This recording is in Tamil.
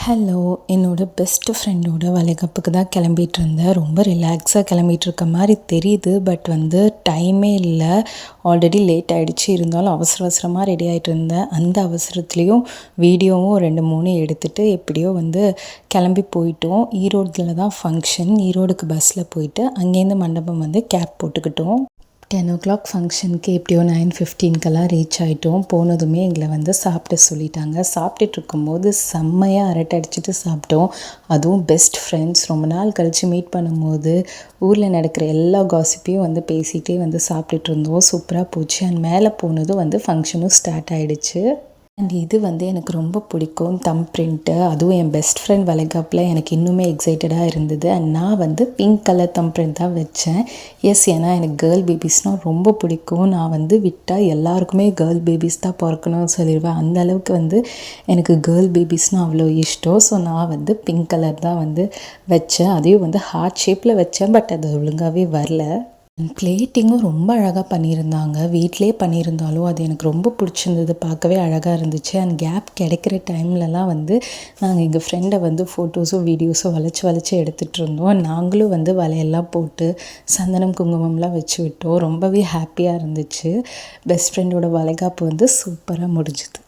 ஹலோ! என்னோட பெஸ்ட் ஃப்ரெண்டோட வளைகாப்புக்கு தான் கிளம்பிட்டு இருந்தேன். ரொம்ப ரிலாக்ஸாக கிளம்பிட்டு இருக்க மாரி தெரியுது. பட் டைமே இல்ல. ஆல்ரெடி லேட் ஆயிடுச்சு. இருந்தாலும் அவசர அவசரமா ரெடி ஆயிட்டு இருந்தேன். அந்த அவசரத்துலேயும் வீடியோவும் 2, 3 எடுத்துட்டு எப்படியோ கிளம்பி போயிட்டோம். ஈரோட்டில தான் ஃபங்க்ஷன். ஈரோடுக்கு பஸ்ஸில் போயிட்டு அங்கேருந்து மண்டபம் கேப் போட்டுக்கிட்டோம். 10 ஃபங்க்ஷனுக்கு எப்படியோ 9:15க்கெல்லாம் ரீச் ஆகிட்டோம். போனதுமே எங்களை சாப்பிட சொல்லிட்டாங்க. சாப்பிட்டுட்டு இருக்கும்போது செம்மையாக அரட்டை அடிச்சுட்டு சாப்பிட்டோம். அதுவும் பெஸ்ட் ஃப்ரெண்ட்ஸ் ரொம்ப நாள் கழித்து மீட் பண்ணும்போது ஊரில் நடக்கிற எல்லா காசிப்பையும் பேசிகிட்டே சாப்பிட்டுட்டு இருந்தோம். சூப்பராக போச்சு. அண்ட் மேலே போனதும் ஃபங்க்ஷனும் ஸ்டார்ட் ஆகிடுச்சு. அண்ட் இது எனக்கு ரொம்ப பிடிக்கும் தம் பிரிண்ட்டு. அதுவும் என் பெஸ்ட் ஃப்ரெண்ட் வளைகாப்பில் எனக்கு இன்னுமே எக்ஸைட்டடாக இருந்தது. அண்ட் நான் பிங்க் கலர் தம் பிரிண்ட் தான் வச்சேன். ஏன்னா எனக்கு கேர்ள் பேபிஸ்னால் ரொம்ப பிடிக்கும். நான் விட்டால் எல்லாருக்குமே கேர்ள் பேபிஸ் தான் பிறக்கணும்னு சொல்லிடுவேன். அந்தளவுக்கு எனக்கு கேர்ள் பேபிஸ்னால் அவ்வளோ இஷ்டம். ஸோ நான் பிங்க் கலர் தான் வச்சேன். அதையும் ஹார்ட் ஷேப்பில் வச்சேன். பட் அது ஒழுங்காகவே வரல. பிளேட்டிங்கும் ரொம்ப அழகாக பண்ணியிருந்தாங்க. வீட்டிலே பண்ணியிருந்தாலும் அது எனக்கு ரொம்ப பிடிச்சிருந்தது. பார்க்கவே அழகாக இருந்துச்சு. அண்ட் கேப் கிடைக்கிற டைம்லலாம் நாங்கள் எங்கள் ஃப்ரெண்டை ஃபோட்டோஸோ வீடியோஸோ வளைச்சி எடுத்துகிட்டு இருந்தோம். நாங்களும் வலையெல்லாம் போட்டு சந்தனம் குங்குமம்லாம் வச்சு விட்டோம். ரொம்பவே ஹாப்பியாக இருந்துச்சு. பெஸ்ட் ஃப்ரெண்டோட வளைகாப்பு சூப்பராக முடிஞ்சுது.